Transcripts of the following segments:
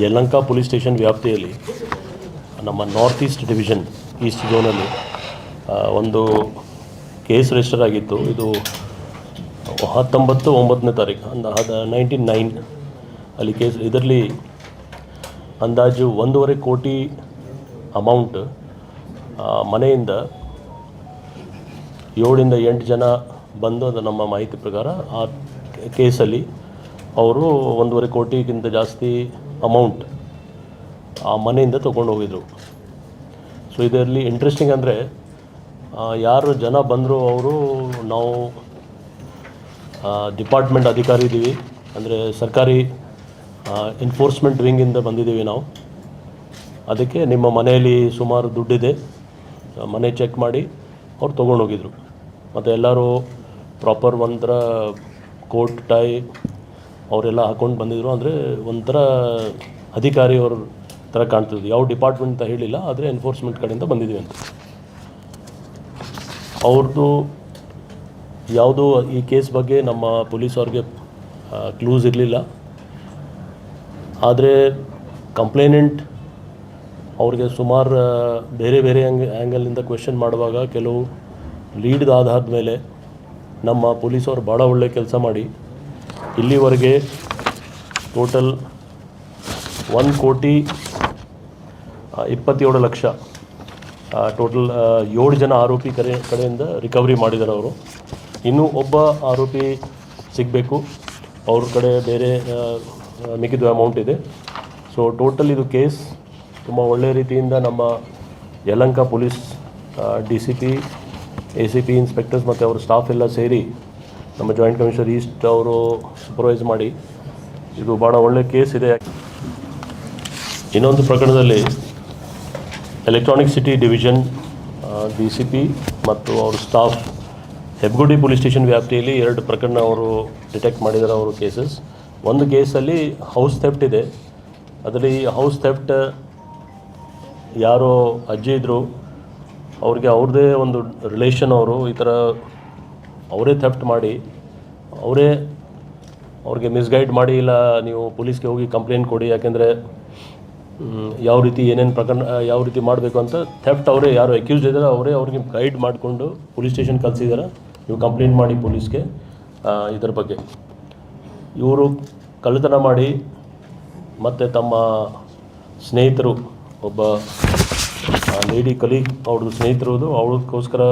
Yelahanka police station ವ್ಯಾಪ್ತಿಯಲ್ಲಿ ನಮ್ಮ north East division East ಝೋನಲ್ಲಿ ಒಂದು ಕೇಸ್ ರಿಜಿಸ್ಟರ್ ಆಗಿತ್ತು. ಇದು 19/9 ತಾರೀಕು 1999 ಅಲ್ಲಿ ಕೇಸ್. ಇದರಲ್ಲಿ ಅಂದಾಜು 1.5 ಕೋಟಿ ಅಮೌಂಟ್ ಮನೆಯಿಂದ 7 ರಿಂದ 8 ಜನ ಬಂದು, ಅದು ನಮ್ಮ ಮಾಹಿತಿ ಪ್ರಕಾರ ಆ ಕೇಸಲ್ಲಿ ಅವರು 1.5 ಕೋಟಿಗಿಂತ ಜಾಸ್ತಿ ಅಮೌಂಟ್ ಆ ಮನೆಯಿಂದ ತೊಗೊಂಡು ಹೋಗಿದ್ರು. ಸೊ ಇದರಲ್ಲಿ ಇಂಟ್ರೆಸ್ಟಿಂಗ್ ಅಂದರೆ ಯಾರು ಜನ ಬಂದರು ಅವರು ನಾವು ಡಿಪಾರ್ಟ್ಮೆಂಟ್ ಅಧಿಕಾರಿ ಇದ್ದೀವಿ, ಅಂದರೆ ಸರ್ಕಾರಿ ಎನ್ಫೋರ್ಸ್ಮೆಂಟ್ ವಿಂಗಿಂದ ಬಂದಿದ್ದೀವಿ ನಾವು. ಅದಕ್ಕೆ ನಿಮ್ಮ ಮನೆಯಲ್ಲಿ ಸುಮಾರು ದುಡ್ಡಿದೆ, ಮನೆ ಚೆಕ್ ಮಾಡಿ ಅವ್ರು ತೊಗೊಂಡೋಗಿದ್ರು. ಮತ್ತು ಎಲ್ಲರೂ ಪ್ರಾಪರ್ ಒಂಥರ ಕೋಟ್ ಟೈ ಅವರೆಲ್ಲ ಹಾಕ್ಕೊಂಡು ಬಂದಿದ್ದರು. ಅಂದರೆ ಒಂಥರ ಅಧಿಕಾರಿಯವ್ರ ಥರ ಕಾಣ್ತಿದ್ವಿ. ಯಾವ ಡಿಪಾರ್ಟ್ಮೆಂಟ್ ಅಂತ ಹೇಳಿಲ್ಲ, ಆದರೆ ಎನ್ಫೋರ್ಸ್ಮೆಂಟ್ ಕಡೆಯಿಂದ ಬಂದಿದ್ದೀವಿ ಅಂತ. ಅವ್ರದ್ದು ಯಾವುದೂ ಈ ಕೇಸ್ ಬಗ್ಗೆ ನಮ್ಮ ಪೊಲೀಸವ್ರಿಗೆ ಕ್ಲೂಸ್ ಇರಲಿಲ್ಲ. ಆದರೆ ಕಂಪ್ಲೇನೆಂಟ್ ಅವ್ರಿಗೆ ಸುಮಾರು ಬೇರೆ ಬೇರೆ ಆ್ಯಂಗಲಿಂದ ಕ್ವೆಶ್ಚನ್ ಮಾಡುವಾಗ ಕೆಲವು ಲೀಡ್ದ ಆಧಾರದ ಮೇಲೆ ನಮ್ಮ ಪೊಲೀಸವ್ರು ಭಾಳ ಒಳ್ಳೆಯ ಕೆಲಸ ಮಾಡಿ ಇಲ್ಲಿವರೆಗೆ ಟೋಟಲ್ 1,27,00,000 ಟೋಟಲ್ 7 ಜನ ಆರೋಪಿ ಕಡೆಯಿಂದ ರಿಕವರಿ ಮಾಡಿದ್ದಾರೆ ಅವರು. ಇನ್ನೂ ಒಬ್ಬ ಆರೋಪಿ ಸಿಗಬೇಕು, ಅವ್ರ ಕಡೆ ಬೇರೆ ಮಿಕ್ಕಿದ ಅಮೌಂಟ್ ಇದೆ. ಸೊ ಟೋಟಲ್ ಇದು ಕೇಸ್ ತುಂಬ ಒಳ್ಳೆಯ ರೀತಿಯಿಂದ ನಮ್ಮ Yelahanka police DCP, ACP, inspectors ಮತ್ತು ಅವ್ರ ಸ್ಟಾಫ್ ಎಲ್ಲ ಸೇರಿ ನಮ್ಮ ಜಾಯಿಂಟ್ ಕಮಿಷನರ್ ಈಸ್ಟ್ ಅವರು ಸೂಪರ್ವೈಸ್ ಮಾಡಿ ಇದು ಭಾಳ ಒಳ್ಳೆಯ ಕೇಸ್ ಇದೆ. ಇನ್ನೊಂದು ಪ್ರಕರಣದಲ್ಲಿ ಎಲೆಕ್ಟ್ರಾನಿಕ್ ಸಿಟಿ ಡಿವಿಷನ್ DCP ಮತ್ತು ಅವ್ರ ಸ್ಟಾಫ್ ಹೆಬ್ಬಗುಡಿ ಪೊಲೀಸ್ ಸ್ಟೇಷನ್ ವ್ಯಾಪ್ತಿಯಲ್ಲಿ 2 ಪ್ರಕರಣ ಅವರು ಡಿಟೆಕ್ಟ್ ಮಾಡಿದ್ದಾರೆ ಅವರು ಕೇಸಸ್. ಒಂದು ಕೇಸಲ್ಲಿ ಹೌಸ್ ಥೆಫ್ಟ್ ಇದೆ. ಅದರಲ್ಲಿ ಹೌಸ್ ಥೆಫ್ಟ್ ಯಾರೋ ಅಜ್ಜಿ ಇದ್ದರು, ಅವ್ರಿಗೆ ಅವ್ರದ್ದೇ ಒಂದು ರಿಲೇಷನ್ ಅವರು ಈ ಥರ ಅವರೇ ಥೆಫ್ಟ್ ಮಾಡಿ ಅವ್ರಿಗೆ ಮಿಸ್ಗೈಡ್ ಮಾಡಿ, ಇಲ್ಲ ನೀವು ಪೊಲೀಸ್ಗೆ ಹೋಗಿ ಕಂಪ್ಲೇಂಟ್ ಕೊಡಿ, ಯಾಕೆಂದರೆ ಯಾವ ರೀತಿ ಏನೇನು ಪ್ರಕರಣ ಯಾವ ರೀತಿ ಮಾಡಬೇಕು ಅಂತ ಥೆಫ್ಟ್ ಅವರೇ ಯಾರು ಅಕ್ಯೂಸ್ಡ್ ಇದ್ದಾರೆ ಅವರೇ ಅವ್ರಿಗೆ ಗೈಡ್ ಮಾಡಿಕೊಂಡು ಪೊಲೀಸ್ ಸ್ಟೇಷನ್ ಕಳಿಸಿದ್ದಾರೆ, ನೀವು ಕಂಪ್ಲೇಂಟ್ ಮಾಡಿ ಪೊಲೀಸ್ಗೆ ಇದರ ಬಗ್ಗೆ. ಇವರು ಕಳ್ಳತನ ಮಾಡಿ ಮತ್ತು ತಮ್ಮ ಸ್ನೇಹಿತರು, ಒಬ್ಬ ಲೇಡಿ ಕಲೀಗ್ ಅವ್ರದ್ದು ಸ್ನೇಹಿತರದು ಅವಳಿಗೋಸ್ಕರ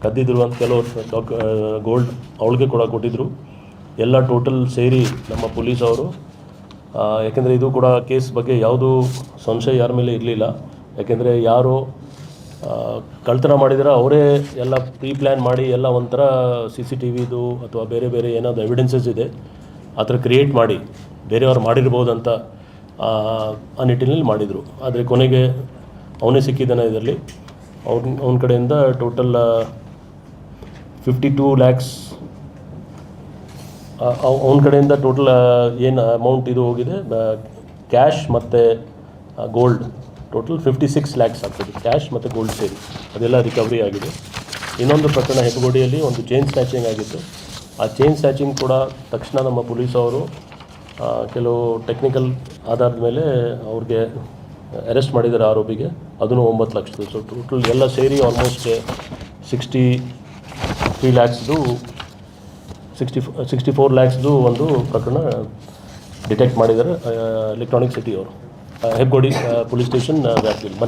ಕದ್ದಿದ್ರು ಅಂತ ಕೆಲವರು ಗೋಲ್ಡ್ ಅವಳಿಗೆ ಕೂಡ ಕೊಟ್ಟಿದ್ದರು. ಎಲ್ಲ ಟೋಟಲ್ ಸೇರಿ ನಮ್ಮ ಪೊಲೀಸ್ ಅವರು, ಯಾಕೆಂದರೆ ಇದು ಕೂಡ ಕೇಸ್ ಬಗ್ಗೆ ಯಾವುದೂ ಸಂಶಯ ಯಾರ ಮೇಲೆ ಇರಲಿಲ್ಲ. ಯಾಕೆಂದರೆ ಯಾರು ಕಳ್ತನ ಮಾಡಿದರೆ ಅವರೇ ಎಲ್ಲ ಪ್ರೀ ಪ್ಲ್ಯಾನ್ ಮಾಡಿ ಎಲ್ಲ ಒಂಥರ CCTVದು ಅಥವಾ ಬೇರೆ ಬೇರೆ ಏನಾದರೂ ಎವಿಡೆನ್ಸಸ್ ಇದೆ ಆ ಥರ ಕ್ರಿಯೇಟ್ ಮಾಡಿ ಬೇರೆಯವ್ರು ಮಾಡಿರ್ಬೋದಂತ ಆ ನಿಟ್ಟಿನಲ್ಲಿ ಮಾಡಿದರು. ಆದರೆ ಕೊನೆಗೆ ಅವನೇ ಸಿಕ್ಕಿದ್ದಾನೆ ಇದರಲ್ಲಿ. ಅವನ ಕಡೆಯಿಂದ ಟೋಟಲ್ 52 lakhs ಅವನ ಕಡೆಯಿಂದ ಟೋಟಲ್ ಏನು ಅಮೌಂಟ್ ಇದು ಹೋಗಿದೆ ಕ್ಯಾಶ್ ಮತ್ತು ಗೋಲ್ಡ್ ಟೋಟಲ್ 56 lakhs ಆಗ್ತದೆ, ಕ್ಯಾಶ್ ಮತ್ತು ಗೋಲ್ಡ್ ಸೇರಿ ಅದೆಲ್ಲ ರಿಕವರಿ ಆಗಿದೆ. ಇನ್ನೊಂದು ಪ್ರಕರಣ ಹೆಬ್ಬಗೋಡಿಯಲ್ಲಿ ಒಂದು ಚೈನ್ ಸ್ನ್ಯಾಚಿಂಗ್ ಆಗಿತ್ತು. ಆ ಚೈನ್ ಸ್ನ್ಯಾಚಿಂಗ್ ಕೂಡ ತಕ್ಷಣ ನಮ್ಮ ಪೊಲೀಸವರು ಕೆಲವು ಟೆಕ್ನಿಕಲ್ ಆಧಾರದ ಮೇಲೆ ಅವ್ರಿಗೆ ಅರೆಸ್ಟ್ ಮಾಡಿದ್ದಾರೆ ಆರೋಪಿಗೆ, ಅದನ್ನು 9 ಲಕ್ಷದ್ದು. ಸೊ ಟೋಟಲ್ ಎಲ್ಲ ಸೇರಿ ಆಲ್ಮೋಸ್ಟ್ 63 lakhsದು 64 lakhsದು ಒಂದು ಪ್ರಕರಣ ಡಿಟೆಕ್ಟ್ ಮಾಡಿದ್ದಾರೆ ಎಲೆಕ್ಟ್ರಾನಿಕ್ ಸಿಟಿ ಅವರು ಹೆಬ್ಬಗೋಡಿ ಪೊಲೀಸ್ ಸ್ಟೇಷನ್ ವ್ಯಾಪ್ತಿಯಲ್ಲಿ.